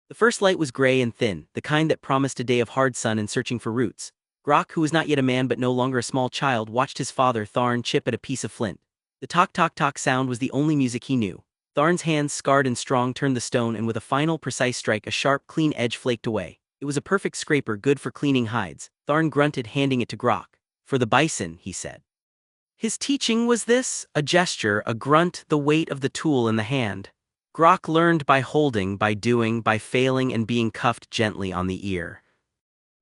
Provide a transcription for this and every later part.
The first light was gray and thin, the kind that promised a day of hard sun and searching for roots. Grok, who was not yet a man but no longer a small child, watched his father, Tharn, chip at a piece of flint. The tock-tock-tock sound was the only music he knew. Tharn's hands, scarred and strong, turned the stone, and with a final, precise strike, a sharp, clean edge flaked away. It was a perfect scraper, good for cleaning hides. Tharn grunted, handing it to Grok. "For the bison," he said. His teaching was this: a gesture, a grunt, the weight of the tool in the hand. Grok learned by holding, by doing, by failing, and being cuffed gently on the ear.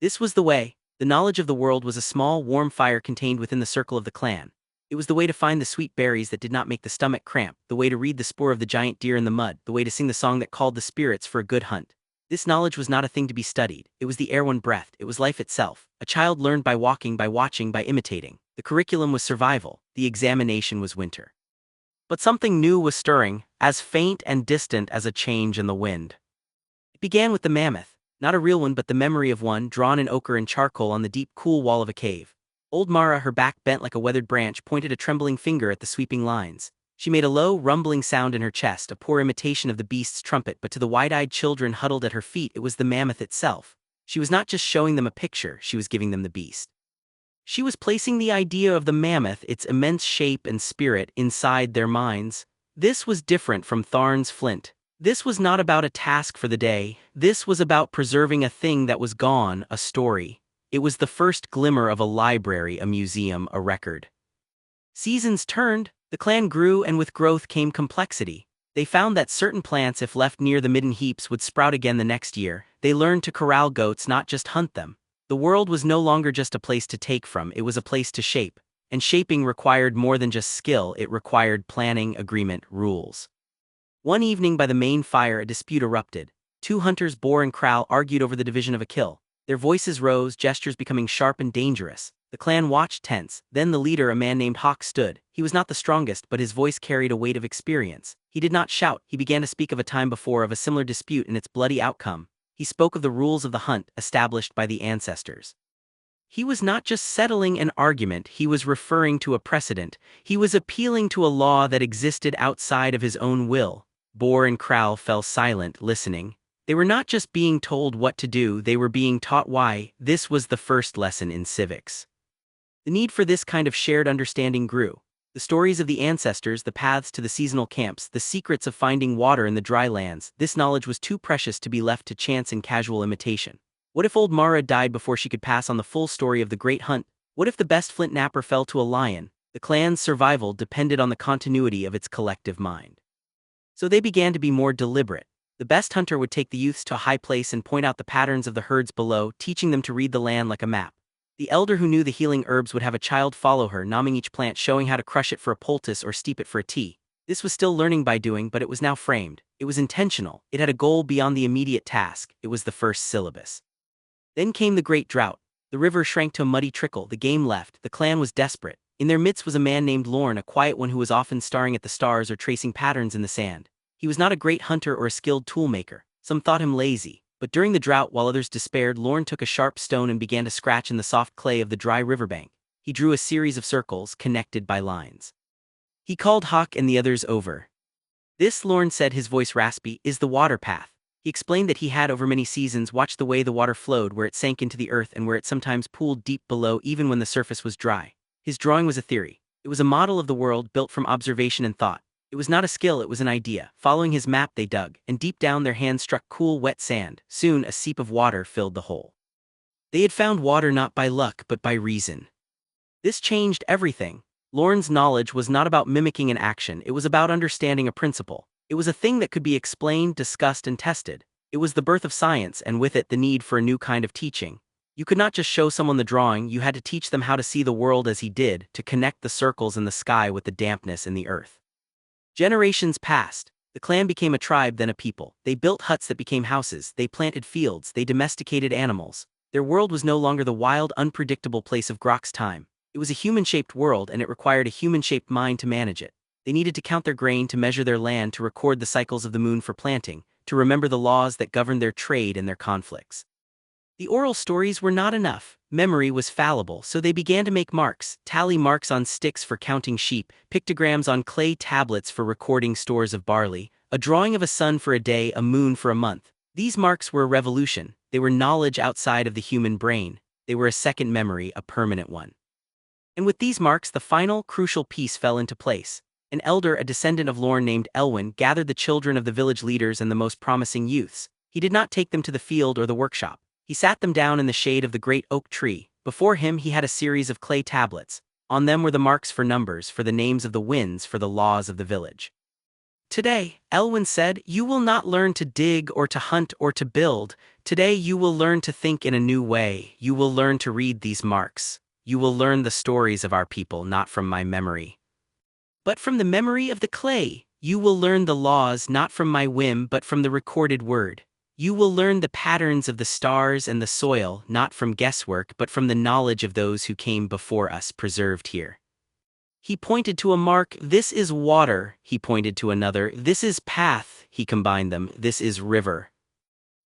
This was the way. The knowledge of the world was a small, warm fire contained within the circle of the clan. It was the way to find the sweet berries that did not make the stomach cramp, the way to read the spoor of the giant deer in the mud, the way to sing the song that called the spirits for a good hunt. This knowledge was not a thing to be studied. It was the air one breathed. It was life itself. A child learned by walking, by watching, by imitating. The curriculum was survival. The examination was winter. But something new was stirring, as faint and distant as a change in the wind. It began with the mammoth, not a real one but the memory of one, drawn in ochre and charcoal on the deep, cool wall of a cave. Old Mara, her back bent like a weathered branch, pointed a trembling finger at the sweeping lines. She made a low, rumbling sound in her chest, a poor imitation of the beast's trumpet, but to the wide-eyed children huddled at her feet it was the mammoth itself. She was not just showing them a picture, she was giving them the beast. She was placing the idea of the mammoth, its immense shape and spirit, inside their minds. This was different from Tharn's flint. This was not about a task for the day. This was about preserving a thing that was gone, a story. It was the first glimmer of a library, a museum, a record. Seasons turned, the clan grew, and with growth came complexity. They found that certain plants, if left near the midden heaps, would sprout again the next year. They learned to corral goats, not just hunt them. The world was no longer just a place to take from, it was a place to shape. And shaping required more than just skill, it required planning, agreement, rules. One evening by the main fire a dispute erupted. Two hunters, Boar and Crow, argued over the division of a kill. Their voices rose, gestures becoming sharp and dangerous. The clan watched tense. Then the leader, a man named Hawk, stood. He was not the strongest, but his voice carried a weight of experience. He did not shout. He began to speak of a time before, of a similar dispute and its bloody outcome. He spoke of the rules of the hunt, established by the ancestors. He was not just settling an argument, he was referring to a precedent. He was appealing to a law that existed outside of his own will. Boar and Crow fell silent, listening. They were not just being told what to do, they were being taught why. This was the first lesson in civics. The need for this kind of shared understanding grew. The stories of the ancestors, the paths to the seasonal camps, the secrets of finding water in the dry lands, this knowledge was too precious to be left to chance and casual imitation. What if old Mara died before she could pass on the full story of the great hunt? What if the best flint napper fell to a lion? The clan's survival depended on the continuity of its collective mind. So they began to be more deliberate. The best hunter would take the youths to a high place and point out the patterns of the herds below, teaching them to read the land like a map. The elder who knew the healing herbs would have a child follow her, nomming each plant, showing how to crush it for a poultice or steep it for a tea. This was still learning by doing, but it was now framed. It was intentional. It had a goal beyond the immediate task. It was the first syllabus. Then came the great drought. The river shrank to a muddy trickle. The game left. The clan was desperate. In their midst was a man named Lorne, a quiet one who was often staring at the stars or tracing patterns in the sand. He was not a great hunter or a skilled toolmaker. Some thought him lazy. But during the drought, while others despaired, Lorne took a sharp stone and began to scratch in the soft clay of the dry riverbank. He drew a series of circles, connected by lines. He called Hawk and the others over. This, Lorne said, his voice raspy, is the water path. He explained that he had, over many seasons, watched the way the water flowed, where it sank into the earth and where it sometimes pooled deep below even when the surface was dry. His drawing was a theory. It was a model of the world built from observation and thought. It was not a skill, it was an idea. Following his map they dug, and deep down their hands struck cool, wet sand. Soon a seep of water filled the hole. They had found water not by luck but by reason. This changed everything. Lorne's knowledge was not about mimicking an action, it was about understanding a principle. It was a thing that could be explained, discussed, and tested. It was the birth of science, and with it the need for a new kind of teaching. You could not just show someone the drawing, you had to teach them how to see the world as he did, to connect the circles in the sky with the dampness in the earth. Generations passed. The clan became a tribe, then a people. They built huts that became houses, they planted fields, they domesticated animals. Their world was no longer the wild, unpredictable place of Grok's time. It was a human-shaped world, and it required a human-shaped mind to manage it. They needed to count their grain, to measure their land, to record the cycles of the moon for planting, to remember the laws that governed their trade and their conflicts. The oral stories were not enough. Memory was fallible, so they began to make marks, tally marks on sticks for counting sheep, pictograms on clay tablets for recording stores of barley, a drawing of a sun for a day, a moon for a month. These marks were a revolution. They were knowledge outside of the human brain. They were a second memory, a permanent one. And with these marks, the final, crucial piece fell into place. An elder, a descendant of Lorne named Elwyn, gathered the children of the village leaders and the most promising youths. He did not take them to the field or the workshop. He sat them down in the shade of the great oak tree. Before him he had a series of clay tablets. On them were the marks for numbers, for the names of the winds, for the laws of the village. Today, Elwyn said, you will not learn to dig or to hunt or to build. Today you will learn to think in a new way. You will learn to read these marks. You will learn the stories of our people not from my memory, but from the memory of the clay. You will learn the laws not from my whim but from the recorded word. You will learn the patterns of the stars and the soil not from guesswork but from the knowledge of those who came before us preserved here. He pointed to a mark, this is water. He pointed to another, this is path. He combined them, this is river.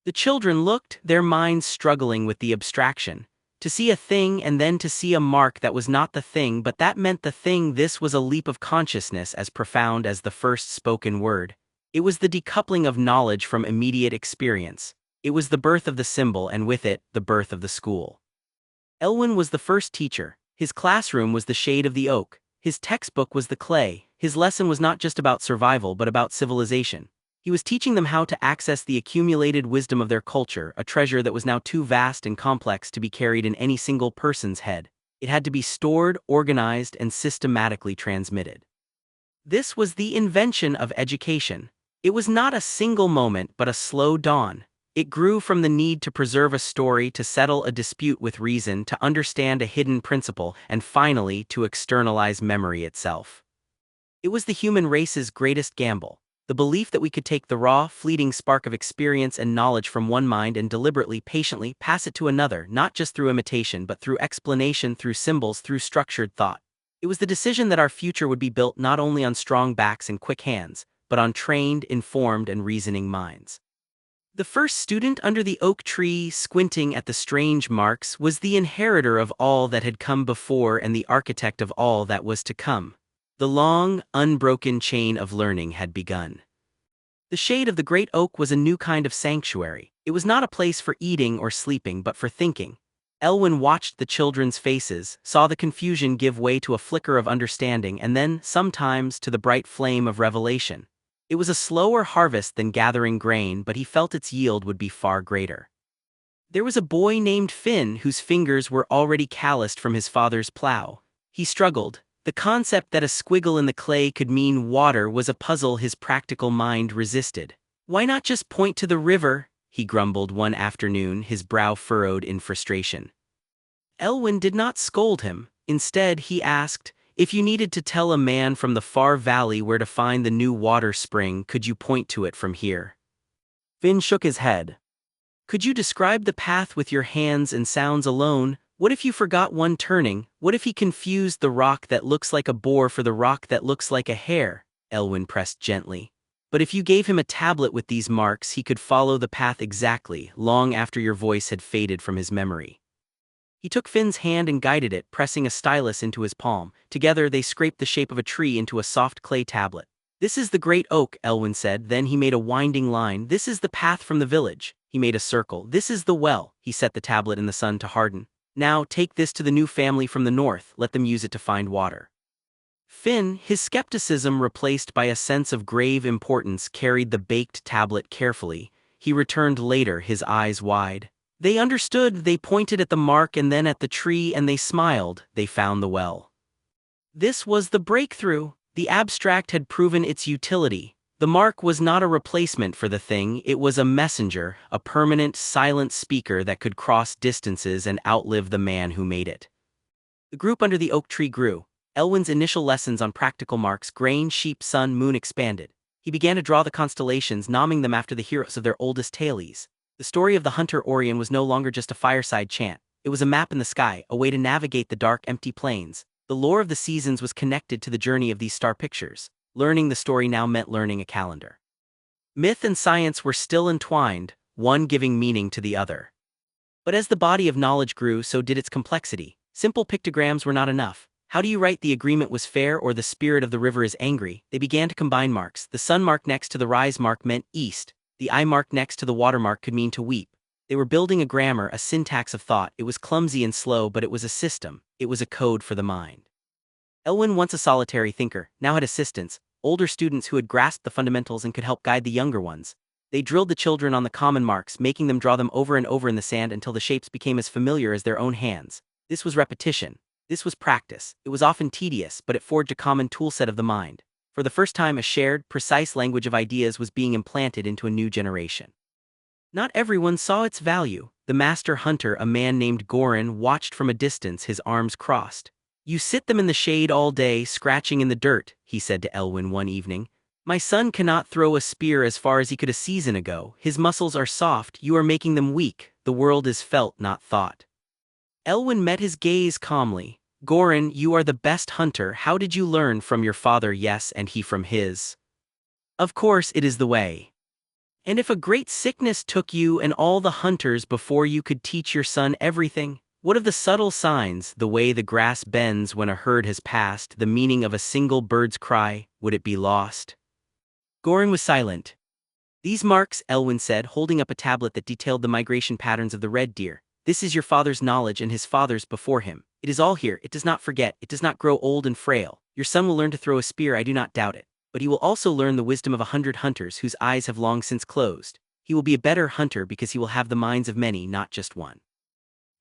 The children looked, their minds struggling with the abstraction. To see a thing and then to see a mark that was not the thing but that meant the thing. This was a leap of consciousness as profound as the first spoken word. It was the decoupling of knowledge from immediate experience. It was the birth of the symbol and with it, the birth of the school. Elwyn was the first teacher. His classroom was the shade of the oak. His textbook was the clay. His lesson was not just about survival but about civilization. He was teaching them how to access the accumulated wisdom of their culture, a treasure that was now too vast and complex to be carried in any single person's head. It had to be stored, organized, and systematically transmitted. This was the invention of education. It was not a single moment but a slow dawn. It grew from the need to preserve a story, to settle a dispute with reason, to understand a hidden principle, and finally to externalize memory itself. It was the human race's greatest gamble. The belief that we could take the raw, fleeting spark of experience and knowledge from one mind and deliberately, patiently pass it to another, not just through imitation but through explanation, through symbols, through structured thought. It was the decision that our future would be built not only on strong backs and quick hands, but on trained, informed, and reasoning minds. The first student under the oak tree, squinting at the strange marks, was the inheritor of all that had come before and the architect of all that was to come. The long, unbroken chain of learning had begun. The shade of the great oak was a new kind of sanctuary. It was not a place for eating or sleeping but for thinking. Elwyn watched the children's faces, saw the confusion give way to a flicker of understanding and then, sometimes, to the bright flame of revelation. It was a slower harvest than gathering grain, but he felt its yield would be far greater. There was a boy named Finn whose fingers were already calloused from his father's plow. He struggled. The concept that a squiggle in the clay could mean water was a puzzle his practical mind resisted. Why not just point to the river? He grumbled one afternoon, his brow furrowed in frustration. Elwyn did not scold him. Instead, he asked, if you needed to tell a man from the far valley where to find the new water spring, could you point to it from here? Finn shook his head. Could you describe the path with your hands and sounds alone? What if you forgot one turning? What if he confused the rock that looks like a boar for the rock that looks like a hare? Elwyn pressed gently. But if you gave him a tablet with these marks, he could follow the path exactly, long after your voice had faded from his memory. He took Finn's hand and guided it, pressing a stylus into his palm. Together they scraped the shape of a tree into a soft clay tablet. This is the great oak, Elwyn said. Then he made a winding line. This is the path from the village. He made a circle. This is the well. He set the tablet in the sun to harden. Now take this to the new family from the north. Let them use it to find water. Finn, his skepticism replaced by a sense of grave importance, carried the baked tablet carefully. He returned later, his eyes wide. They understood. They pointed at the mark and then at the tree and they smiled. They found the well. This was the breakthrough. The abstract had proven its utility. The mark was not a replacement for the thing, it was a messenger, a permanent, silent speaker that could cross distances and outlive the man who made it. The group under the oak tree grew. Elwyn's initial lessons on practical marks, grain, sheep, sun, moon, expanded. He began to draw the constellations, naming them after the heroes of their oldest tales. The story of the hunter Orion was no longer just a fireside chant. It was a map in the sky, a way to navigate the dark, empty plains. The lore of the seasons was connected to the journey of these star pictures. Learning the story now meant learning a calendar. Myth and science were still entwined, one giving meaning to the other. But as the body of knowledge grew, so did its complexity. Simple pictograms were not enough. How do you write the agreement was fair or the spirit of the river is angry? They began to combine marks. The sun mark next to the rise mark meant east. The eye mark next to the watermark could mean to weep. They were building a grammar, a syntax of thought. It was clumsy and slow, but it was a system. It was a code for the mind. Elwin, once a solitary thinker, now had assistants, older students who had grasped the fundamentals and could help guide the younger ones. They drilled the children on the common marks, making them draw them over and over in the sand until the shapes became as familiar as their own hands. This was repetition. This was practice. It was often tedious, but it forged a common toolset of the mind. For the first time, a shared, precise language of ideas was being implanted into a new generation. Not everyone saw its value. The master hunter, a man named Goran, watched from a distance, his arms crossed. "You sit them in the shade all day, scratching in the dirt," he said to Elwin one evening. "My son cannot throw a spear as far as he could a season ago. His muscles are soft, you are making them weak. The world is felt, not thought." Elwin met his gaze calmly. "Goran, you are the best hunter. How did you learn? From your father, yes, and he from his. Of course, it is the way. And if a great sickness took you and all the hunters before you could teach your son everything? What of the subtle signs, the way the grass bends when a herd has passed, the meaning of a single bird's cry, would it be lost?" Goran was silent. "These marks," Elwin said, holding up a tablet that detailed the migration patterns of the red deer. "This is your father's knowledge and his father's before him. It is all here. It does not forget. It does not grow old and frail. Your son will learn to throw a spear, I do not doubt it. But he will also learn the wisdom of 100 hunters whose eyes have long since closed. He will be a better hunter because he will have the minds of many, not just one."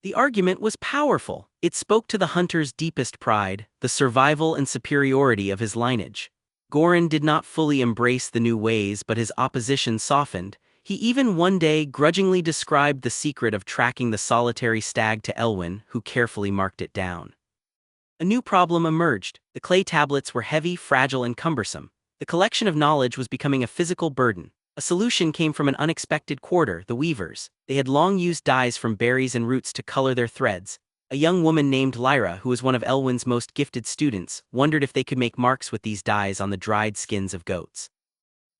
The argument was powerful. It spoke to the hunter's deepest pride, the survival and superiority of his lineage. Goran did not fully embrace the new ways, but his opposition softened. He even one day grudgingly described the secret of tracking the solitary stag to Elwin, who carefully marked it down. A new problem emerged. The clay tablets were heavy, fragile, and cumbersome. The collection of knowledge was becoming a physical burden. A solution came from an unexpected quarter, the weavers. They had long used dyes from berries and roots to color their threads. A young woman named Lyra, who was one of Elwin's most gifted students, wondered if they could make marks with these dyes on the dried skins of goats.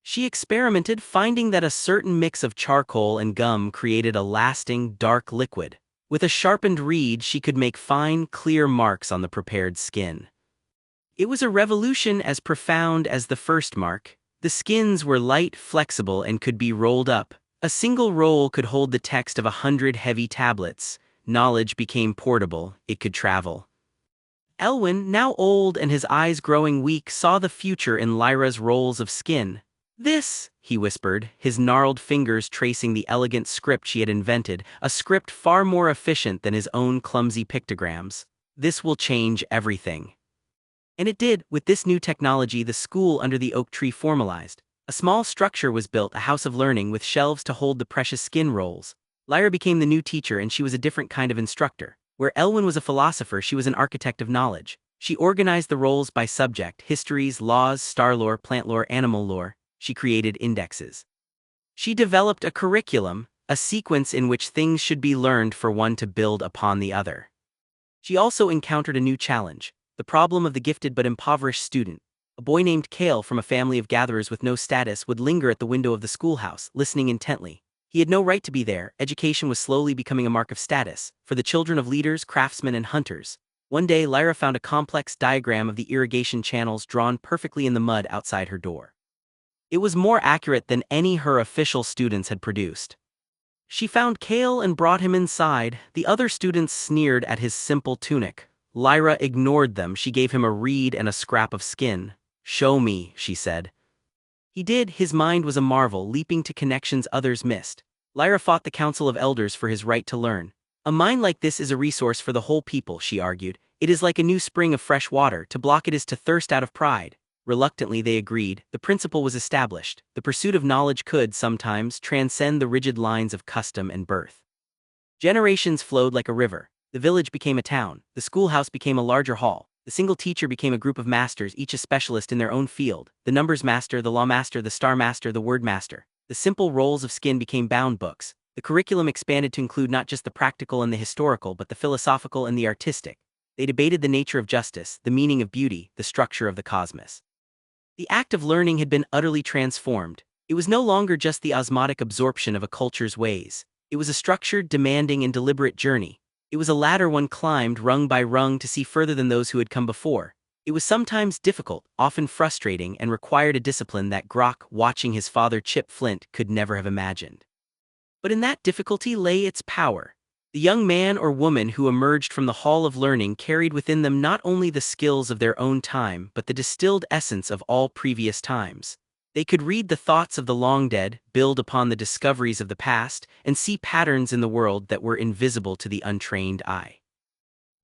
She experimented, finding that a certain mix of charcoal and gum created a lasting, dark liquid. With a sharpened reed, she could make fine, clear marks on the prepared skin. It was a revolution as profound as the first mark. The skins were light, flexible, and could be rolled up. A single roll could hold the text of 100 heavy tablets. Knowledge became portable, it could travel. Elwin, now old and his eyes growing weak, saw the future in Lyra's rolls of skin. "This," he whispered, his gnarled fingers tracing the elegant script she had invented, a script far more efficient than his own clumsy pictograms. "This will change everything." And it did. With this new technology, the school under the oak tree formalized. A small structure was built, a house of learning with shelves to hold the precious skin rolls. Lyra became the new teacher, and she was a different kind of instructor. Where Elwin was a philosopher, she was an architect of knowledge. She organized the rolls by subject: histories, laws, star lore, plant lore, animal lore. She created indexes. She developed a curriculum, a sequence in which things should be learned for one to build upon the other. She also encountered a new challenge: the problem of the gifted but impoverished student. A boy named Kale, from a family of gatherers with no status, would linger at the window of the schoolhouse, listening intently. He had no right to be there. Education was slowly becoming a mark of status, for the children of leaders, craftsmen, and hunters. One day, Lyra found a complex diagram of the irrigation channels drawn perfectly in the mud outside her door. It was more accurate than any her official students had produced. She found Kale and brought him inside. The other students sneered at his simple tunic. Lyra ignored them. She gave him a reed and a scrap of skin. "Show me," she said. He did. His mind was a marvel, leaping to connections others missed. Lyra fought the council of elders for his right to learn. "A mind like this is a resource for the whole people," she argued. "It is like a new spring of fresh water. To block it is to thirst out of pride." Reluctantly, they agreed. The principle was established. The pursuit of knowledge could, sometimes, transcend the rigid lines of custom and birth. Generations flowed like a river. The village became a town. The schoolhouse became a larger hall. The single teacher became a group of masters, each a specialist in their own field: the numbers master, the law master, the star master, the word master. The simple rolls of skin became bound books. The curriculum expanded to include not just the practical and the historical, but the philosophical and the artistic. They debated the nature of justice, the meaning of beauty, the structure of the cosmos. The act of learning had been utterly transformed. It was no longer just the osmotic absorption of a culture's ways. It was a structured, demanding, and deliberate journey. It was a ladder one climbed rung by rung to see further than those who had come before. It was sometimes difficult, often frustrating, and required a discipline that Grok, watching his father chip flint, could never have imagined. But in that difficulty lay its power. The young man or woman who emerged from the hall of learning carried within them not only the skills of their own time but the distilled essence of all previous times. They could read the thoughts of the long dead, build upon the discoveries of the past, and see patterns in the world that were invisible to the untrained eye.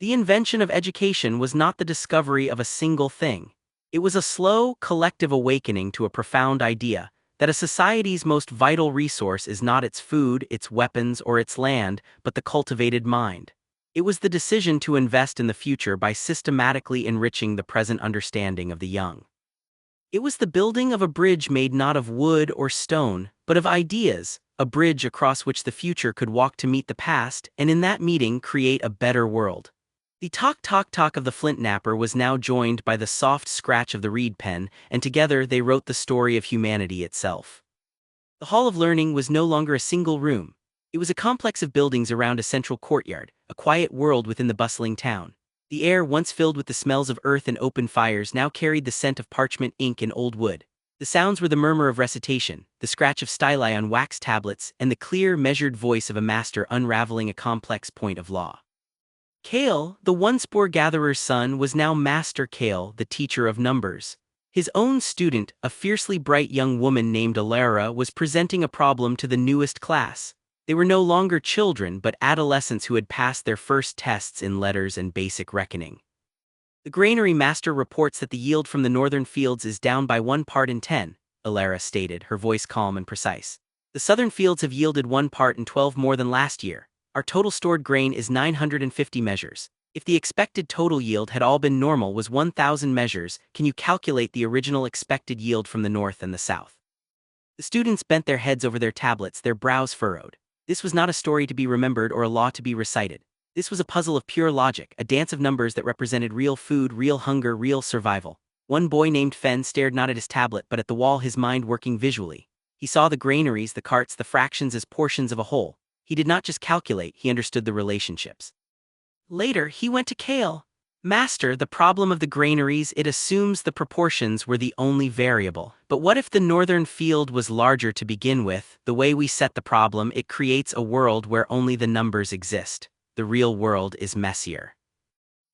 The invention of education was not the discovery of a single thing. It was a slow, collective awakening to a profound idea that a society's most vital resource is not its food, its weapons, or its land, but the cultivated mind. It was the decision to invest in the future by systematically enriching the present understanding of the young. It was the building of a bridge made not of wood or stone, but of ideas, a bridge across which the future could walk to meet the past, and in that meeting create a better world. The talk of the flint knapper was now joined by the soft scratch of the reed pen, and together they wrote the story of humanity itself. The Hall of Learning was no longer a single room. It was a complex of buildings around a central courtyard, a quiet world within the bustling town. The air, once filled with the smells of earth and open fires, now carried the scent of parchment, ink, and old wood. The sounds were the murmur of recitation, the scratch of styli on wax tablets, and the clear, measured voice of a master unraveling a complex point of law. Kale, the one-spore gatherer's son, was now Master Kale, the teacher of numbers. His own student, a fiercely bright young woman named Alara, was presenting a problem to the newest class. They were no longer children but adolescents who had passed their first tests in letters and basic reckoning. The granary master reports that the yield from the northern fields is down by 1 part in 10, Alara stated, her voice calm and precise. The southern fields have yielded 1 part in 12 more than last year. Our total stored grain is 950 measures. If the expected total yield had all been normal was 1,000 measures, can you calculate the original expected yield from the north and the south? The students bent their heads over their tablets, their brows furrowed. This was not a story to be remembered or a law to be recited. This was a puzzle of pure logic, a dance of numbers that represented real food, real hunger, real survival. One boy named Fen stared not at his tablet but at the wall, his mind working visually. He saw the granaries, the carts, the fractions as portions of a whole. He did not just calculate, he understood the relationships. Later, he went to Kale. Master, the problem of the granaries, it assumes the proportions were the only variable. But what if the northern field was larger to begin with? The way we set the problem, it creates a world where only the numbers exist. The real world is messier.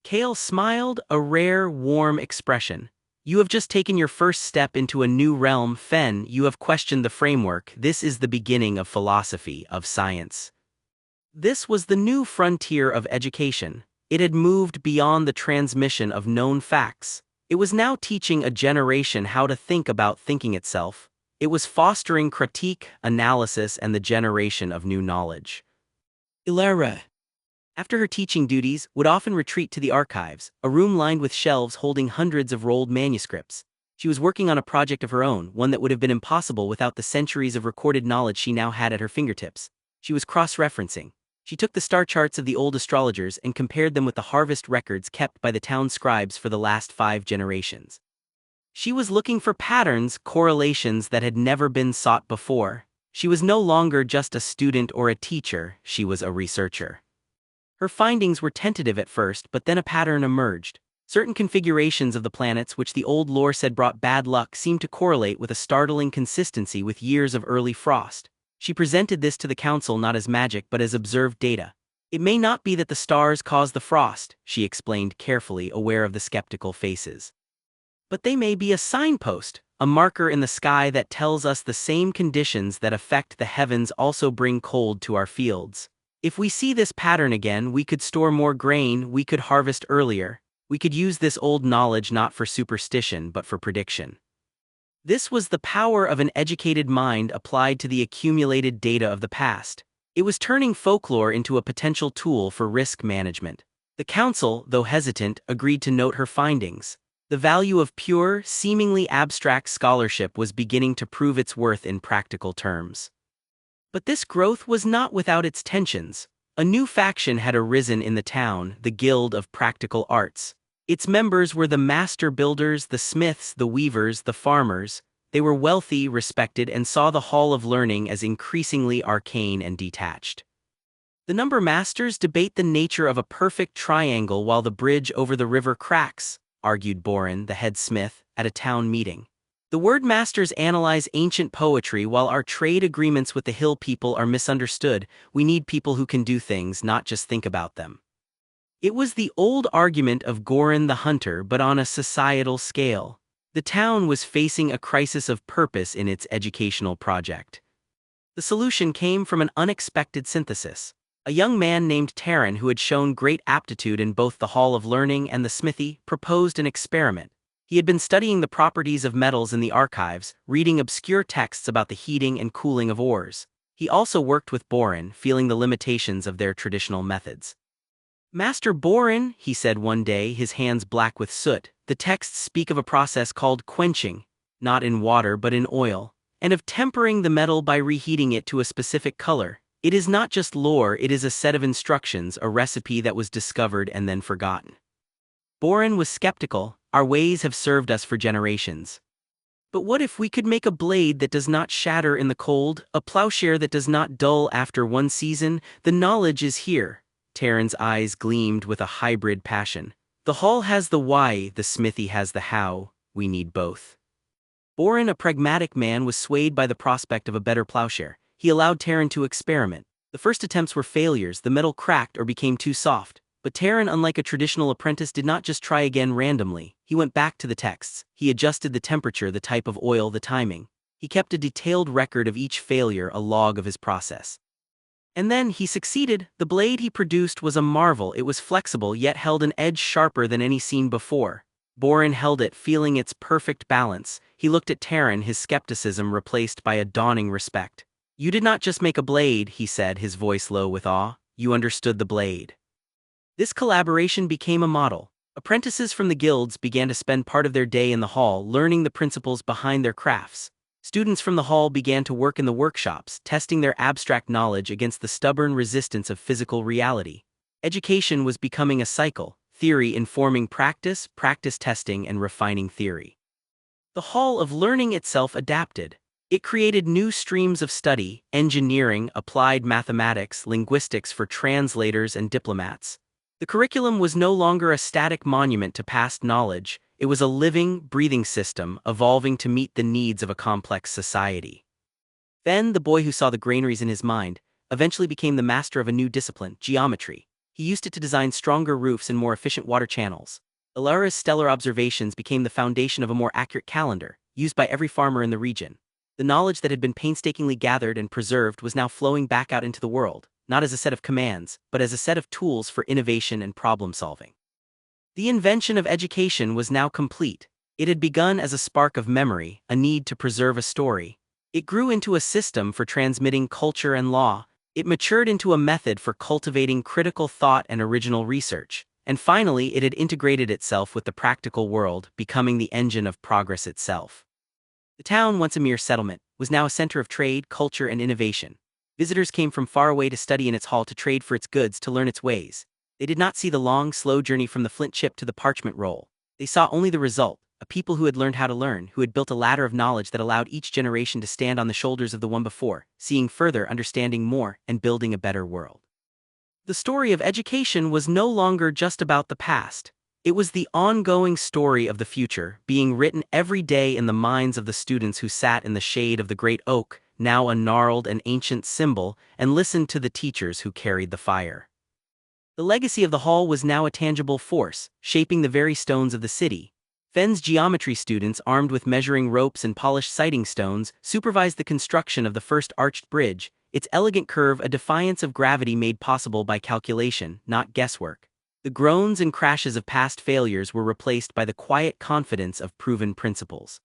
Kale smiled, a rare, warm expression. You have just taken your first step into a new realm, Fen. You have questioned the framework. This is the beginning of philosophy, of science. This was the new frontier of education. It had moved beyond the transmission of known facts. It was now teaching a generation how to think about thinking itself. It was fostering critique, analysis, and the generation of new knowledge. Ilara, after her teaching duties, would often retreat to the archives, a room lined with shelves holding hundreds of rolled manuscripts. She was working on a project of her own, one that would have been impossible without the centuries of recorded knowledge she now had at her fingertips. She was cross-referencing. She took the star charts of the old astrologers and compared them with the harvest records kept by the town scribes for the last 5 generations. She was looking for patterns, correlations that had never been sought before. She was no longer just a student or a teacher, she was a researcher. Her findings were tentative at first, but then a pattern emerged. Certain configurations of the planets which the old lore said brought bad luck seemed to correlate with a startling consistency with years of early frost. She presented this to the council not as magic but as observed data. It may not be that the stars cause the frost, she explained carefully, aware of the skeptical faces. But they may be a signpost, a marker in the sky that tells us the same conditions that affect the heavens also bring cold to our fields. If we see this pattern again, we could store more grain, we could harvest earlier, we could use this old knowledge not for superstition but for prediction. This was the power of an educated mind applied to the accumulated data of the past. It was turning folklore into a potential tool for risk management. The council, though hesitant, agreed to note her findings. The value of pure, seemingly abstract scholarship was beginning to prove its worth in practical terms. But this growth was not without its tensions. A new faction had arisen in the town, the Guild of Practical Arts. Its members were the master builders, the smiths, the weavers, the farmers. They were wealthy, respected, and saw the Hall of Learning as increasingly arcane and detached. The number masters debate the nature of a perfect triangle while the bridge over the river cracks. argued Borin, the head smith, at a town meeting. The word masters analyze ancient poetry while our trade agreements with the hill people are misunderstood. We need people who can do things, not just think about them. It was the old argument of Gorin the hunter, but on a societal scale. The town was facing a crisis of purpose in its educational project. The solution came from an unexpected synthesis. A young man named Taran, who had shown great aptitude in both the Hall of Learning and the smithy, proposed an experiment. He had been studying the properties of metals in the archives, reading obscure texts about the heating and cooling of ores. He also worked with Borin, feeling the limitations of their traditional methods. "Master Borin," he said one day, his hands black with soot, "the texts speak of a process called quenching, not in water but in oil, and of tempering the metal by reheating it to a specific color. It is not just lore, it is a set of instructions, a recipe that was discovered and then forgotten." Borin was skeptical. "Our ways have served us for generations. But what if we could make a blade that does not shatter in the cold, a plowshare that does not dull after one season? The knowledge is here." Taran's eyes gleamed with a hybrid passion. "The hall has the why, the smithy has the how. We need both." Borin, a pragmatic man, was swayed by the prospect of a better plowshare. He allowed Taran to experiment. The first attempts were failures, the metal cracked or became too soft. But Taran, unlike a traditional apprentice, did not just try again randomly. He went back to the texts. He adjusted the temperature, the type of oil, the timing. He kept a detailed record of each failure, a log of his process. And then he succeeded. The blade he produced was a marvel. It was flexible, yet held an edge sharper than any seen before. Borin held it, feeling its perfect balance. He looked at Taran, his skepticism replaced by a dawning respect. "You did not just make a blade," he said, his voice low with awe. "You understood the blade." This collaboration became a model. Apprentices from the guilds began to spend part of their day in the hall, learning the principles behind their crafts. Students from the hall began to work in the workshops, testing their abstract knowledge against the stubborn resistance of physical reality. Education was becoming a cycle, theory informing practice, practice testing and refining theory. The Hall of Learning itself adapted. It created new streams of study: engineering, applied mathematics, linguistics for translators and diplomats. The curriculum was no longer a static monument to past knowledge. It was a living, breathing system, evolving to meet the needs of a complex society. Then, the boy who saw the granaries in his mind eventually became the master of a new discipline: geometry. He used it to design stronger roofs and more efficient water channels. Ilara's stellar observations became the foundation of a more accurate calendar, used by every farmer in the region. The knowledge that had been painstakingly gathered and preserved was now flowing back out into the world, not as a set of commands, but as a set of tools for innovation and problem-solving. The invention of education was now complete. It had begun as a spark of memory, a need to preserve a story. It grew into a system for transmitting culture and law. It matured into a method for cultivating critical thought and original research. And finally, it had integrated itself with the practical world, becoming the engine of progress itself. The town, once a mere settlement, was now a center of trade, culture, and innovation. Visitors came from far away to study in its hall, to trade for its goods, to learn its ways. They did not see the long, slow journey from the flint chip to the parchment roll. They saw only the result: a people who had learned how to learn, who had built a ladder of knowledge that allowed each generation to stand on the shoulders of the one before, seeing further, understanding more, and building a better world. The story of education was no longer just about the past. It was the ongoing story of the future, being written every day in the minds of the students who sat in the shade of the great oak, now a gnarled and ancient symbol, and listened to the teachers who carried the fire. The legacy of the hall was now a tangible force, shaping the very stones of the city. Fenn's geometry students, armed with measuring ropes and polished sighting stones, supervised the construction of the first arched bridge, its elegant curve a defiance of gravity made possible by calculation, not guesswork. The groans and crashes of past failures were replaced by the quiet confidence of proven principles.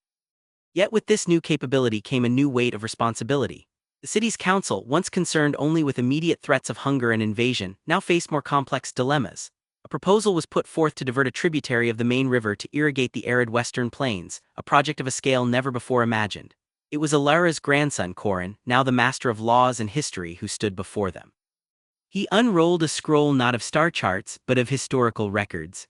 Yet with this new capability came a new weight of responsibility. The city's council, once concerned only with immediate threats of hunger and invasion, now faced more complex dilemmas. A proposal was put forth to divert a tributary of the main river to irrigate the arid western plains, a project of a scale never before imagined. It was Ilara's grandson, Corin, now the master of laws and history, who stood before them. He unrolled a scroll not of star charts, but of historical records.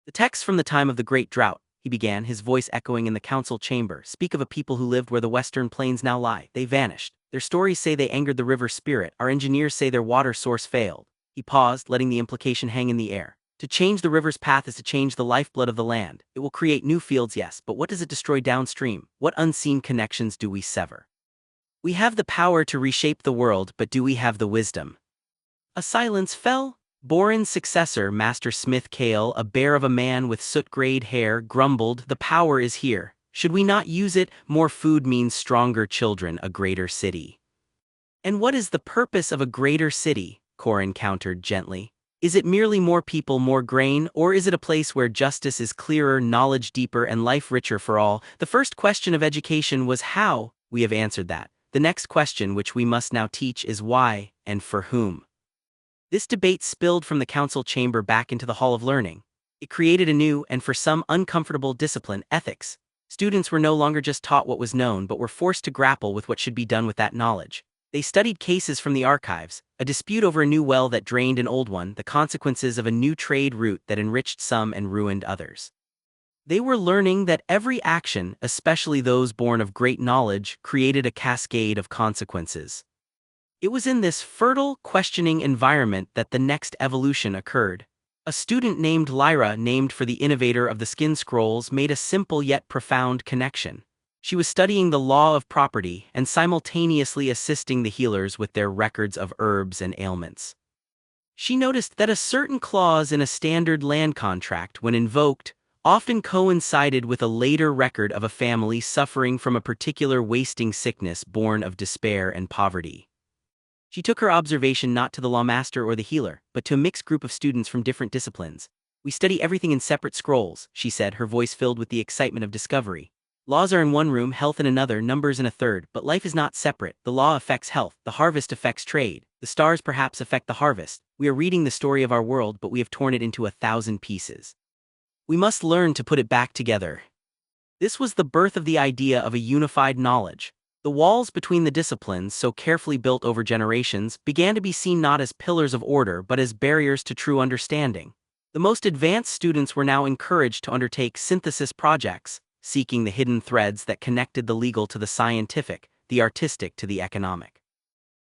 "The texts from the time of the Great Drought," he began, his voice echoing in the council chamber, "speak of a people who lived where the western plains now lie. They vanished. Their stories say they angered the river's spirit. Our engineers say their water source failed." He paused, letting the implication hang in the air. To change the river's path is to change the lifeblood of the land. It will create new fields, yes, but what does it destroy downstream? What unseen connections do we sever? We have the power to reshape the world, but do we have the wisdom? A silence fell. Boren's successor, Master Smith Kale, a bear of a man with soot-grayed hair, grumbled, "The power is here. Should we not use it? More food means stronger children, a greater city." "And what is the purpose of a greater city?" Corin countered gently. "Is it merely more people, more grain, or is it a place where justice is clearer, knowledge deeper, and life richer for all? The first question of education was how. We have answered that. The next question which we must now teach is why, and for whom." This debate spilled from the council chamber back into the hall of learning. It created a new, and for some uncomfortable, discipline: ethics. Students were no longer just taught what was known but were forced to grapple with what should be done with that knowledge. They studied cases from the archives, a dispute over a new well that drained an old one, the consequences of a new trade route that enriched some and ruined others. They were learning that every action, especially those born of great knowledge, created a cascade of consequences. It was in this fertile, questioning environment that the next evolution occurred. A student named Lyra, named for the innovator of the skin scrolls, made a simple yet profound connection. She was studying the law of property and simultaneously assisting the healers with their records of herbs and ailments. She noticed that a certain clause in a standard land contract, when invoked, often coincided with a later record of a family suffering from a particular wasting sickness born of despair and poverty. She took her observation not to the lawmaster or the healer, but to a mixed group of students from different disciplines. "We study everything in separate scrolls," she said, her voice filled with the excitement of discovery. "Laws are in one room, health in another, numbers in a third, but life is not separate. The law affects health, the harvest affects trade, the stars perhaps affect the harvest. We are reading the story of our world, but we have torn it into 1,000 pieces. We must learn to put it back together." This was the birth of the idea of a unified knowledge. The walls between the disciplines, so carefully built over generations, began to be seen not as pillars of order but as barriers to true understanding. The most advanced students were now encouraged to undertake synthesis projects, seeking the hidden threads that connected the legal to the scientific, the artistic to the economic.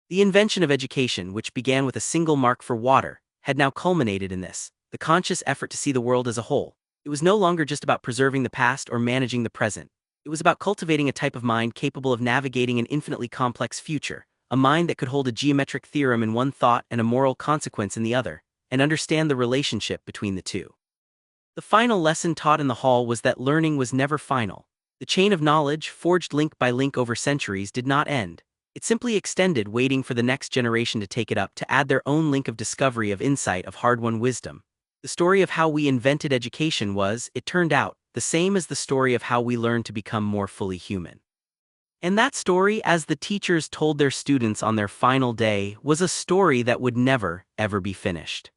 The invention of education, which began with a single mark for water, had now culminated in this, the conscious effort to see the world as a whole. It was no longer just about preserving the past or managing the present. It was about cultivating a type of mind capable of navigating an infinitely complex future, a mind that could hold a geometric theorem in one thought and a moral consequence in the other, and understand the relationship between the two. The final lesson taught in the hall was that learning was never final. The chain of knowledge, forged link by link over centuries, did not end. It simply extended, waiting for the next generation to take it up, to add their own link of discovery, of insight, of hard-won wisdom. The story of how we invented education was, it turned out, the same as the story of how we learned to become more fully human. And that story, as the teachers told their students on their final day, was a story that would never, ever be finished.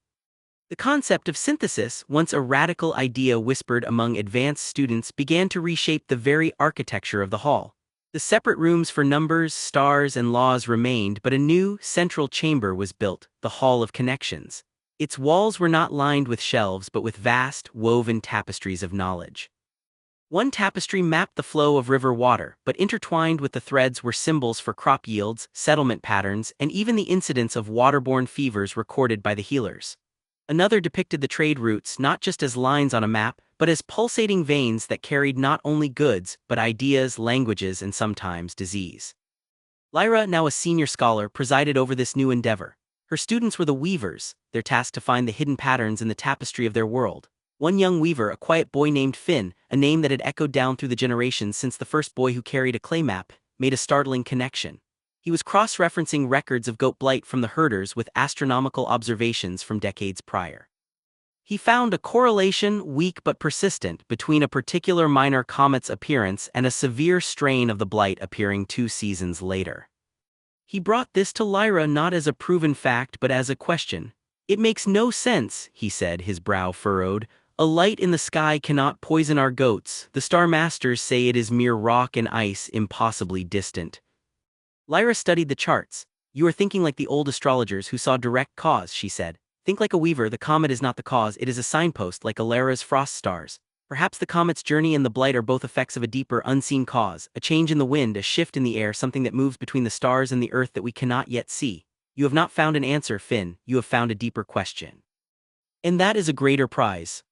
The concept of synthesis, once a radical idea whispered among advanced students, began to reshape the very architecture of the hall. The separate rooms for numbers, stars, and laws remained, but a new, central chamber was built, the Hall of Connections. Its walls were not lined with shelves but with vast, woven tapestries of knowledge. One tapestry mapped the flow of river water, but intertwined with the threads were symbols for crop yields, settlement patterns, and even the incidence of waterborne fevers recorded by the healers. Another depicted the trade routes not just as lines on a map, but as pulsating veins that carried not only goods, but ideas, languages, and sometimes disease. Lyra, now a senior scholar, presided over this new endeavor. Her students were the weavers, their task to find the hidden patterns in the tapestry of their world. One young weaver, a quiet boy named Finn, a name that had echoed down through the generations since the first boy who carried a clay map, made a startling connection. He was cross-referencing records of goat blight from the herders with astronomical observations from decades prior. He found a correlation, weak but persistent, between a particular minor comet's appearance and a severe strain of the blight appearing 2 seasons later. He brought this to Lyra not as a proven fact but as a question. "It makes no sense," he said, his brow furrowed. "A light in the sky cannot poison our goats. The Star Masters say it is mere rock and ice, impossibly distant." Lyra studied the charts. "You are thinking like the old astrologers who saw direct cause," she said. "Think like a weaver. The comet is not the cause, it is a signpost, like Alara's frost stars. Perhaps the comet's journey and the blight are both effects of a deeper, unseen cause, a change in the wind, a shift in the air, something that moves between the stars and the earth that we cannot yet see. You have not found an answer, Finn, you have found a deeper question." And that is a greater prize.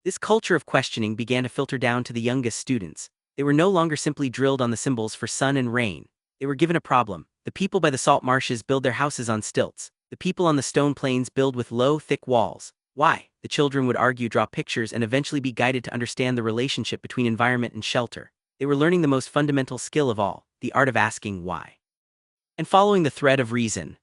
This culture of questioning began to filter down to the youngest students. They were no longer simply drilled on the symbols for sun and rain. They were given a problem. The people by the salt marshes build their houses on stilts. The people on the stone plains build with low, thick walls. Why? The children would argue, draw pictures, and eventually be guided to understand the relationship between environment and shelter. They were learning the most fundamental skill of all, the art of asking why. And following the thread of reason.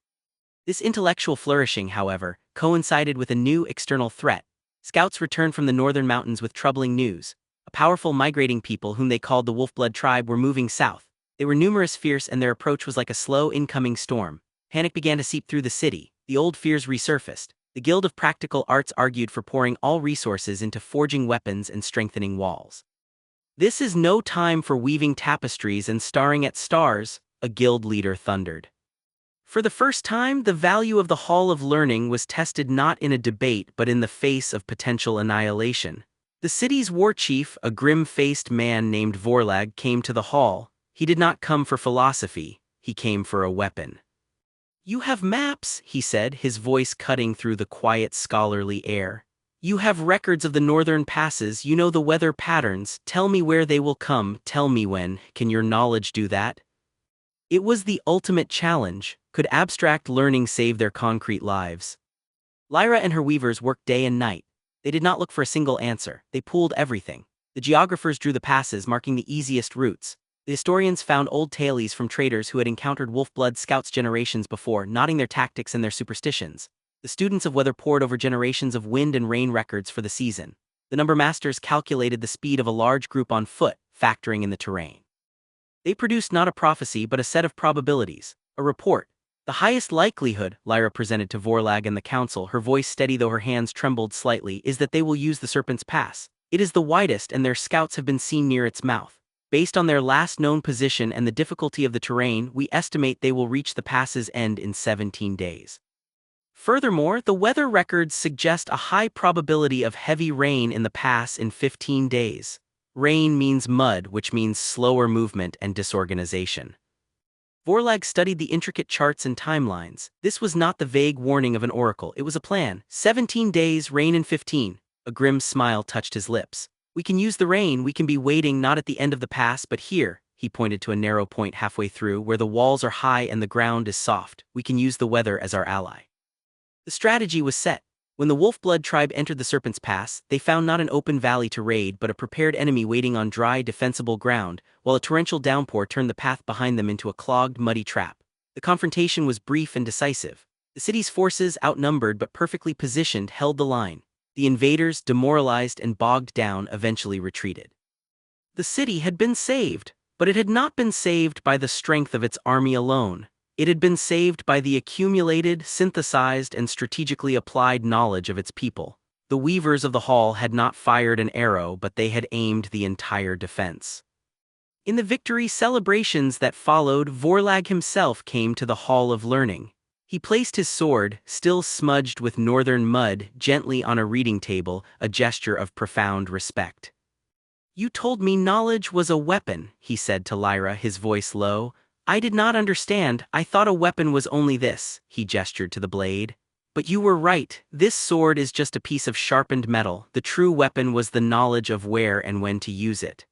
This intellectual flourishing, however, coincided with a new external threat. Scouts returned from the northern mountains with troubling news. A powerful migrating people whom they called the Wolf-blood tribe were moving south. They were numerous, fierce, and their approach was like a slow incoming storm. Panic began to seep through the city. The old fears resurfaced. The Guild of Practical Arts argued for pouring all resources into forging weapons and strengthening walls. "This is no time for weaving tapestries and staring at stars," a guild leader thundered. For the first time, the value of the Hall of Learning was tested not in a debate but in the face of potential annihilation. The city's war chief, a grim-faced man named Vorlag, came to the hall. He did not come for philosophy, he came for a weapon. "You have maps," he said, his voice cutting through the quiet scholarly air. "You have records of the northern passes, you know the weather patterns. Tell me where they will come, tell me when. Can your knowledge do that?" It was the ultimate challenge. Could abstract learning save their concrete lives? Lyra and her weavers worked day and night. They did not look for a single answer. They pooled everything. The geographers drew the passes, marking the easiest routes. The historians found old tales from traders who had encountered wolf-blood scouts generations before, nodding their tactics and their superstitions. The students of weather pored over generations of wind and rain records for the season. The number masters calculated the speed of a large group on foot, factoring in the terrain. They produced not a prophecy but a set of probabilities, a report. "The highest likelihood," Lyra presented to Vorlag and the council, her voice steady though her hands trembled slightly, "is that they will use the Serpent's Pass. It is the widest and their scouts have been seen near its mouth. Based on their last known position and the difficulty of the terrain, we estimate they will reach the pass's end in 17 days. Furthermore, the weather records suggest a high probability of heavy rain in the pass in 15 days. Rain means mud, which means slower movement and disorganization." Vorlag studied the intricate charts and timelines. This was not the vague warning of an oracle, it was a plan. 17 days, rain in 15. A grim smile touched his lips. "We can use the rain, we can be waiting not at the end of the pass but here." He pointed to a narrow point halfway through, where the walls are high and the ground is soft. "We can use the weather as our ally." The strategy was set. When the Wolf-blood tribe entered the Serpent's Pass, they found not an open valley to raid but a prepared enemy waiting on dry, defensible ground, while a torrential downpour turned the path behind them into a clogged, muddy trap. The confrontation was brief and decisive. The city's forces, outnumbered but perfectly positioned, held the line. The invaders, demoralized and bogged down, eventually retreated. The city had been saved, but it had not been saved by the strength of its army alone. It had been saved by the accumulated, synthesized, and strategically applied knowledge of its people. The weavers of the hall had not fired an arrow, but they had aimed the entire defense. In the victory celebrations that followed, Vorlag himself came to the Hall of Learning. He placed his sword, still smudged with northern mud, gently on a reading table, a gesture of profound respect. "You told me knowledge was a weapon," he said to Lyra, his voice low. "I did not understand, I thought a weapon was only this," he gestured to the blade. "But you were right, this sword is just a piece of sharpened metal. The true weapon was the knowledge of where and when to use it."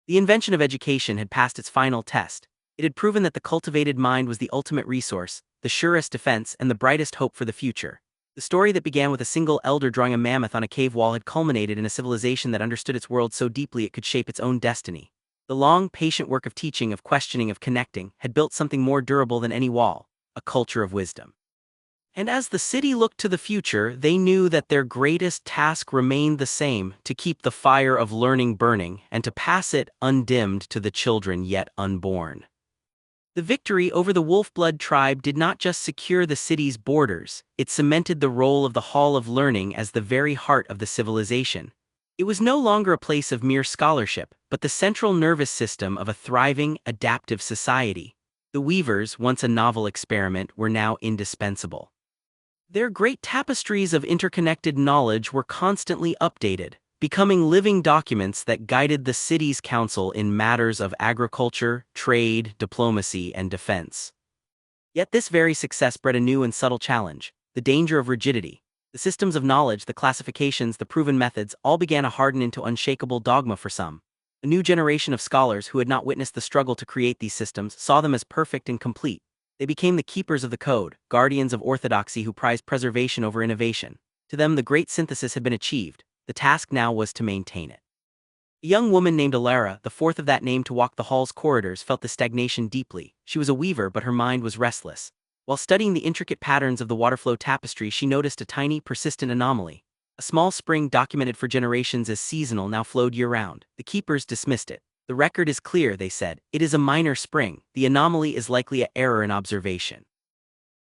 The invention of education had passed its final test. It had proven that the cultivated mind was the ultimate resource, the surest defense, and the brightest hope for the future. The story that began with a single elder drawing a mammoth on a cave wall had culminated in a civilization that understood its world so deeply it could shape its own destiny. The long, patient work of teaching, of questioning, of connecting, had built something more durable than any wall, a culture of wisdom. And as the city looked to the future, they knew that their greatest task remained the same: to keep the fire of learning burning, and to pass it undimmed to the children yet unborn. The victory over the Wolf-blood tribe did not just secure the city's borders, it cemented the role of the Hall of Learning as the very heart of the civilization. It was no longer a place of mere scholarship, but the central nervous system of a thriving, adaptive society. The weavers, once a novel experiment, were now indispensable. Their great tapestries of interconnected knowledge were constantly updated, becoming living documents that guided the city's council in matters of agriculture, trade, diplomacy, and defense. Yet this very success bred a new and subtle challenge: the danger of rigidity. The systems of knowledge, the classifications, the proven methods, all began to harden into unshakable dogma for some. A new generation of scholars who had not witnessed the struggle to create these systems saw them as perfect and complete. They became the keepers of the code, guardians of orthodoxy who prized preservation over innovation. To them, the great synthesis had been achieved. The task now was to maintain it. A young woman named Alara, the fourth of that name to walk the hall's corridors, felt the stagnation deeply. She was a weaver, but her mind was restless. While studying the intricate patterns of the waterflow tapestry, she noticed a tiny, persistent anomaly. A small spring documented for generations as seasonal now flowed year-round. The keepers dismissed it. The record is clear, they said. It is a minor spring. The anomaly is likely an error in observation.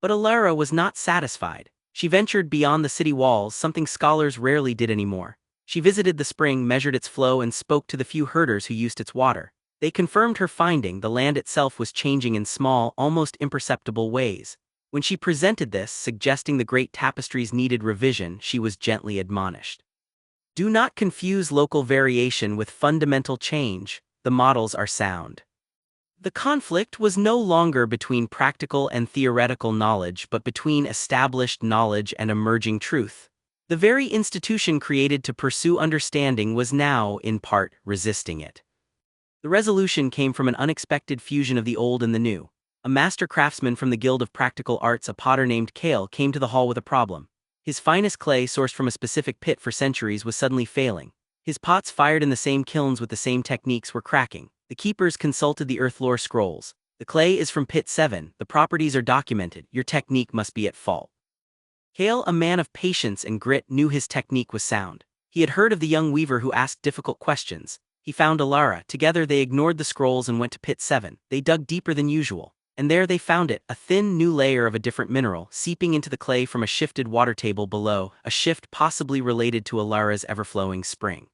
But Alara was not satisfied. She ventured beyond the city walls, something scholars rarely did anymore. She visited the spring, measured its flow, and spoke to the few herders who used its water. They confirmed her finding. The land itself was changing in small, almost imperceptible ways. When she presented this, suggesting the great tapestries needed revision, she was gently admonished. Do not confuse local variation with fundamental change. The models are sound. The conflict was no longer between practical and theoretical knowledge, but between established knowledge and emerging truth. The very institution created to pursue understanding was now, in part, resisting it. The resolution came from an unexpected fusion of the old and the new. A master craftsman from the Guild of Practical Arts, a potter named Kale, came to the hall with a problem. His finest clay, sourced from a specific pit for centuries, was suddenly failing. His pots, fired in the same kilns with the same techniques, were cracking. The keepers consulted the earth lore scrolls. The clay is from pit 7, the properties are documented, your technique must be at fault. Kale, a man of patience and grit, knew his technique was sound. He had heard of the young weaver who asked difficult questions. He found Alara. Together they ignored the scrolls and went to pit 7. They dug deeper than usual. And there they found it, a thin new layer of a different mineral, seeping into the clay from a shifted water table below, a shift possibly related to Alara's ever-flowing spring.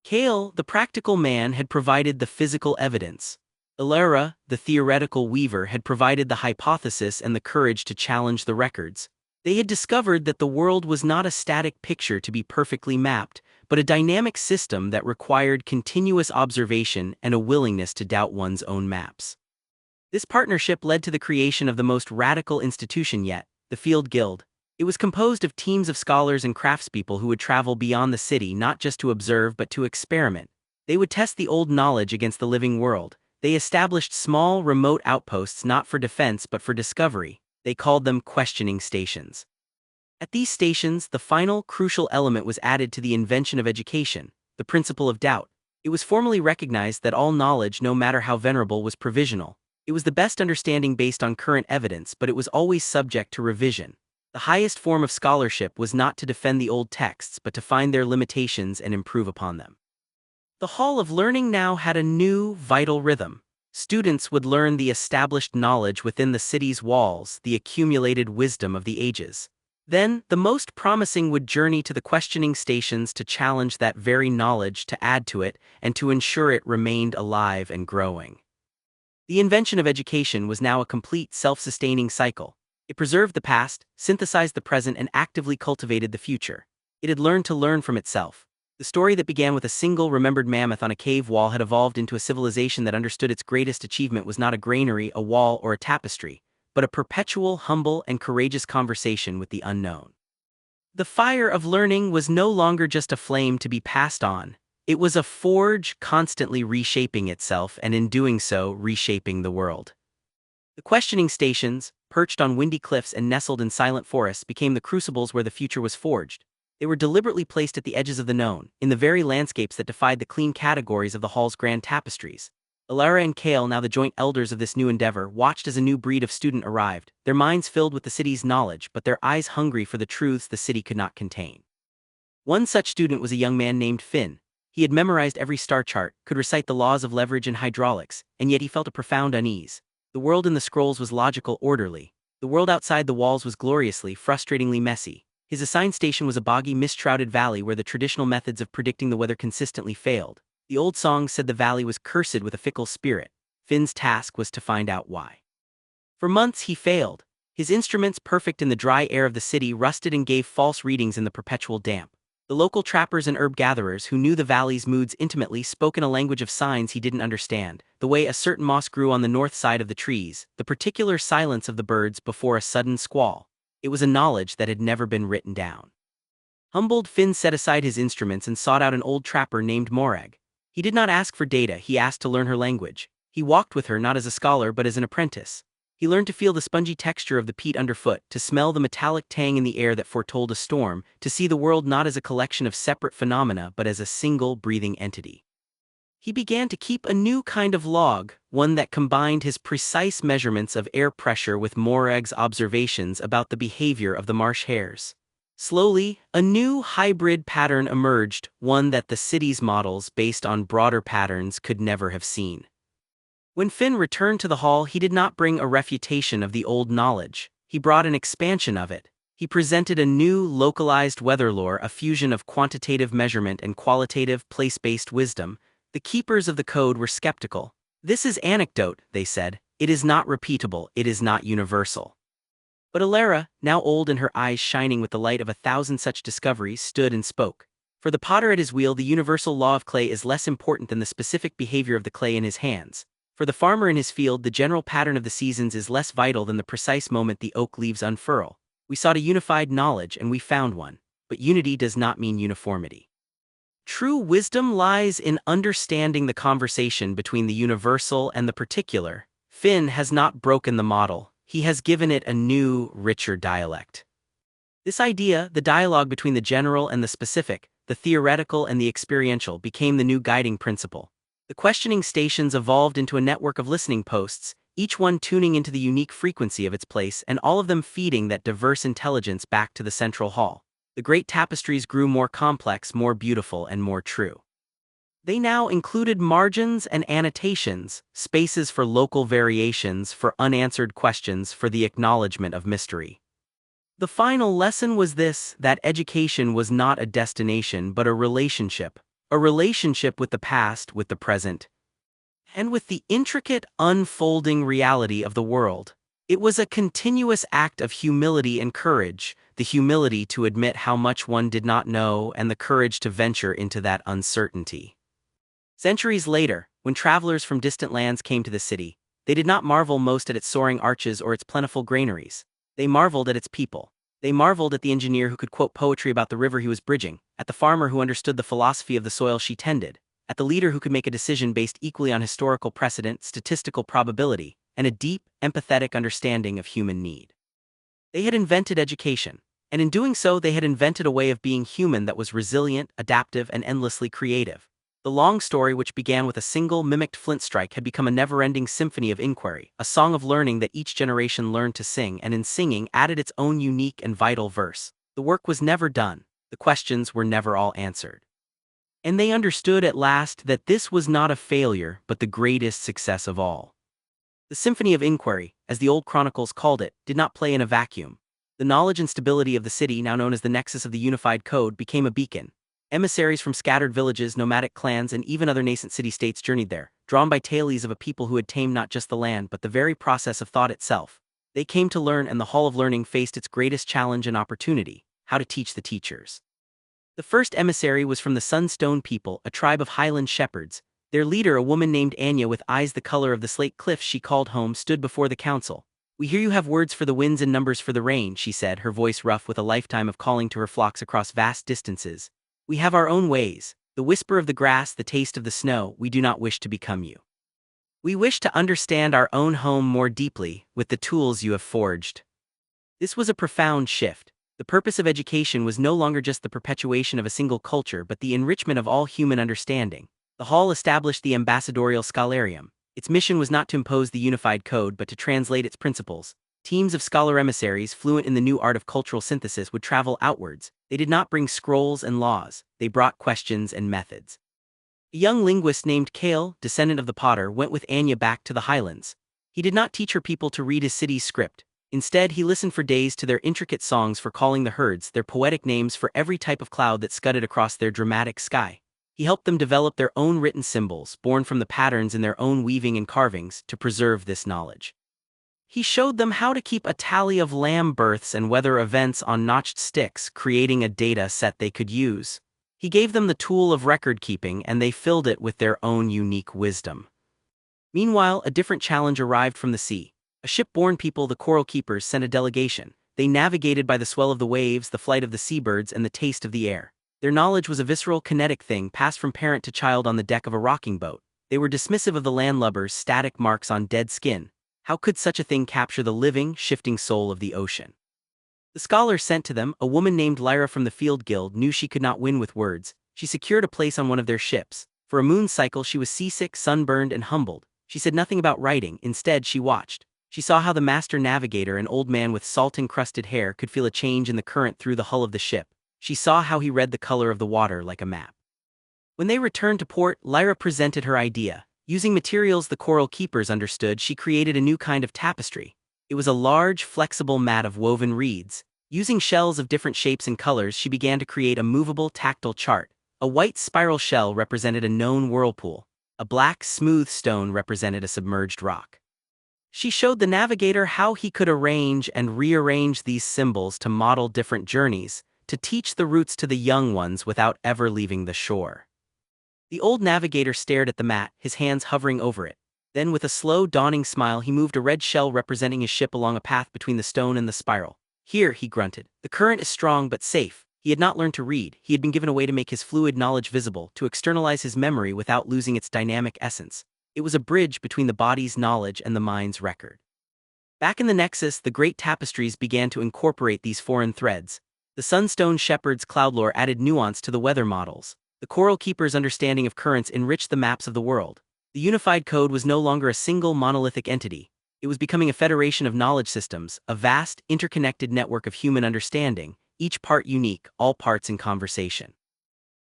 Kale, the practical man, had provided the physical evidence. Alara, the theoretical weaver, had provided the hypothesis and the courage to challenge the records. They had discovered that the world was not a static picture to be perfectly mapped, but a dynamic system that required continuous observation and a willingness to doubt one's own maps. This partnership led to the creation of the most radical institution yet, the Field Guild. It was composed of teams of scholars and craftspeople who would travel beyond the city not just to observe but to experiment. They would test the old knowledge against the living world. They established small, remote outposts not for defense but for discovery. They called them questioning stations. At these stations, the final, crucial element was added to the invention of education, the principle of doubt. It was formally recognized that all knowledge, no matter how venerable, was provisional. It was the best understanding based on current evidence, but it was always subject to revision. The highest form of scholarship was not to defend the old texts, but to find their limitations and improve upon them. The Hall of Learning now had a new, vital rhythm. Students would learn the established knowledge within the city's walls, the accumulated wisdom of the ages. Then, the most promising would journey to the questioning stations to challenge that very knowledge, to add to it, and to ensure it remained alive and growing. The invention of education was now a complete, self-sustaining cycle. It preserved the past, synthesized the present, and actively cultivated the future. It had learned to learn from itself. The story that began with a single remembered mammoth on a cave wall had evolved into a civilization that understood its greatest achievement was not a granary, a wall, or a tapestry, but a perpetual, humble, and courageous conversation with the unknown. The fire of learning was no longer just a flame to be passed on. It was a forge constantly reshaping itself and in doing so, reshaping the world. The questioning stations, perched on windy cliffs and nestled in silent forests, became the crucibles where the future was forged. They were deliberately placed at the edges of the known, in the very landscapes that defied the clean categories of the hall's grand tapestries. Alara and Kale, now the joint elders of this new endeavor, watched as a new breed of student arrived, their minds filled with the city's knowledge, but their eyes hungry for the truths the city could not contain. One such student was a young man named Finn. He had memorized every star chart, could recite the laws of leverage and hydraulics, and yet he felt a profound unease. The world in the scrolls was logical, orderly. The world outside the walls was gloriously, frustratingly messy. His assigned station was a boggy, mist-shrouded valley where the traditional methods of predicting the weather consistently failed. The old song said the valley was cursed with a fickle spirit. Finn's task was to find out why. For months he failed. His instruments, perfect in the dry air of the city, rusted and gave false readings in the perpetual damp. The local trappers and herb gatherers, who knew the valley's moods intimately, spoke in a language of signs he didn't understand, the way a certain moss grew on the north side of the trees, the particular silence of the birds before a sudden squall. It was a knowledge that had never been written down. Humbled, Finn set aside his instruments and sought out an old trapper named Morag. He did not ask for data, he asked to learn her language. He walked with her not as a scholar but as an apprentice. He learned to feel the spongy texture of the peat underfoot, to smell the metallic tang in the air that foretold a storm, to see the world not as a collection of separate phenomena but as a single breathing entity. He began to keep a new kind of log, one that combined his precise measurements of air pressure with Morag's observations about the behavior of the marsh hares. Slowly, a new hybrid pattern emerged, one that the city's models based on broader patterns could never have seen. When Finn returned to the hall, he did not bring a refutation of the old knowledge. He brought an expansion of it. He presented a new, localized weather lore, a fusion of quantitative measurement and qualitative, place-based wisdom. The keepers of the code were skeptical. "This is anecdote," they said. "It is not repeatable, it is not universal." But Alara, now old and her eyes shining with the light of 1,000 such discoveries, stood and spoke. For the potter at his wheel, the universal law of clay is less important than the specific behavior of the clay in his hands. For the farmer in his field, the general pattern of the seasons is less vital than the precise moment the oak leaves unfurl. We sought a unified knowledge and we found one. But unity does not mean uniformity. True wisdom lies in understanding the conversation between the universal and the particular. Finn has not broken the model. He has given it a new, richer dialect. This idea, the dialogue between the general and the specific, the theoretical and the experiential, became the new guiding principle. The questioning stations evolved into a network of listening posts, each one tuning into the unique frequency of its place and all of them feeding that diverse intelligence back to the central hall. The great tapestries grew more complex, more beautiful, and more true. They now included margins and annotations, spaces for local variations, for unanswered questions, for the acknowledgement of mystery. The final lesson was this: that education was not a destination but a relationship with the past, with the present, and with the intricate, unfolding reality of the world. It was a continuous act of humility and courage, the humility to admit how much one did not know and the courage to venture into that uncertainty. Centuries later, when travelers from distant lands came to the city, they did not marvel most at its soaring arches or its plentiful granaries. They marveled at its people. They marveled at the engineer who could quote poetry about the river he was bridging, at the farmer who understood the philosophy of the soil she tended, at the leader who could make a decision based equally on historical precedent, statistical probability, and a deep, empathetic understanding of human need. They had invented education, and in doing so they had invented a way of being human that was resilient, adaptive, and endlessly creative. The long story, which began with a single mimicked flint strike, had become a never-ending symphony of inquiry, a song of learning that each generation learned to sing, and in singing added its own unique and vital verse. The work was never done. The questions were never all answered. And they understood at last that this was not a failure, but the greatest success of all. The Symphony of Inquiry, as the old chronicles called it, did not play in a vacuum. The knowledge and stability of the city, now known as the nexus of the unified code, became a beacon. Emissaries from scattered villages, nomadic clans, and even other nascent city-states journeyed there, drawn by tales of a people who had tamed not just the land but the very process of thought itself. They came to learn, and the Hall of Learning faced its greatest challenge and opportunity: how to teach the teachers. The first emissary was from the Sunstone people, a tribe of highland shepherds. Their leader, a woman named Anya with eyes the color of the slate cliffs she called home, stood before the council. "We hear you have words for the winds and numbers for the rain," she said, her voice rough with a lifetime of calling to her flocks across vast distances. "We have our own ways, the whisper of the grass, the taste of the snow. We do not wish to become you. We wish to understand our own home more deeply, with the tools you have forged." This was a profound shift. The purpose of education was no longer just the perpetuation of a single culture but the enrichment of all human understanding. The hall established the ambassadorial scholarium. Its mission was not to impose the unified code but to translate its principles. Teams of scholar emissaries, fluent in the new art of cultural synthesis, would travel outwards. They did not bring scrolls and laws, they brought questions and methods. A young linguist named Kale, descendant of the potter, went with Anya back to the highlands. He did not teach her people to read his city's script. Instead, he listened for days to their intricate songs for calling the herds, their poetic names for every type of cloud that scudded across their dramatic sky. He helped them develop their own written symbols, born from the patterns in their own weaving and carvings, to preserve this knowledge. He showed them how to keep a tally of lamb births and weather events on notched sticks, creating a data set they could use. He gave them the tool of record-keeping, and they filled it with their own unique wisdom. Meanwhile, a different challenge arrived from the sea. A ship-borne people, the Coral Keepers, sent a delegation. they navigated by the swell of the waves, the flight of the seabirds, and the taste of the air. Their knowledge was a visceral, kinetic thing passed from parent to child on the deck of a rocking boat. They were dismissive of the landlubber's static marks on dead skin. How could such a thing capture the living, shifting soul of the ocean? The scholar sent to them, a woman named Lyra from the Field Guild, knew she could not win with words. She secured a place on one of their ships. For a moon cycle she was seasick, sunburned, and humbled. She said nothing about writing, instead she watched. She saw how the master navigator, an old man with salt-encrusted hair, could feel a change in the current through the hull of the ship. She saw how he read the color of the water like a map. When they returned to port, Lyra presented her idea. Using materials the coral keepers understood, she created a new kind of tapestry. It was a large, flexible mat of woven reeds. Using shells of different shapes and colors, she began to create a movable, tactile chart. A white spiral shell represented a known whirlpool. A black, smooth stone represented a submerged rock. She showed the navigator how he could arrange and rearrange these symbols to model different journeys, to teach the routes to the young ones without ever leaving the shore. The old navigator stared at the mat, his hands hovering over it. Then, with a slow, dawning smile, he moved a red shell representing his ship along a path between the stone and the spiral. Here, he grunted. The current is strong but safe. He had not learned to read. He had been given a way to make his fluid knowledge visible, to externalize his memory without losing its dynamic essence. It was a bridge between the body's knowledge and the mind's record. Back in the Nexus, the great tapestries began to incorporate these foreign threads. The Sunstone Shepherd's cloudlore added nuance to the weather models. The Coral Keeper's understanding of currents enriched the maps of the world. The unified code was no longer a single monolithic entity. It was becoming a federation of knowledge systems, a vast, interconnected network of human understanding, each part unique, all parts in conversation.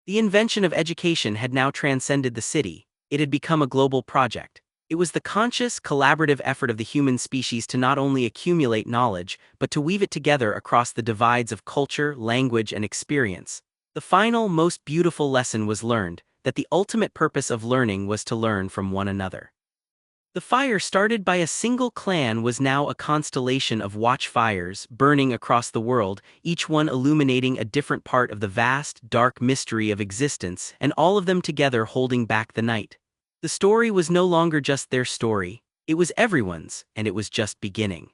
The invention of education had now transcended the city. It had become a global project. It was the conscious, collaborative effort of the human species to not only accumulate knowledge, but to weave it together across the divides of culture, language, and experience. The final, most beautiful lesson was learned, that the ultimate purpose of learning was to learn from one another. The fire started by a single clan was now a constellation of watchfires burning across the world, each one illuminating a different part of the vast, dark mystery of existence, and all of them together holding back the night. The story was no longer just their story, it was everyone's, and it was just beginning.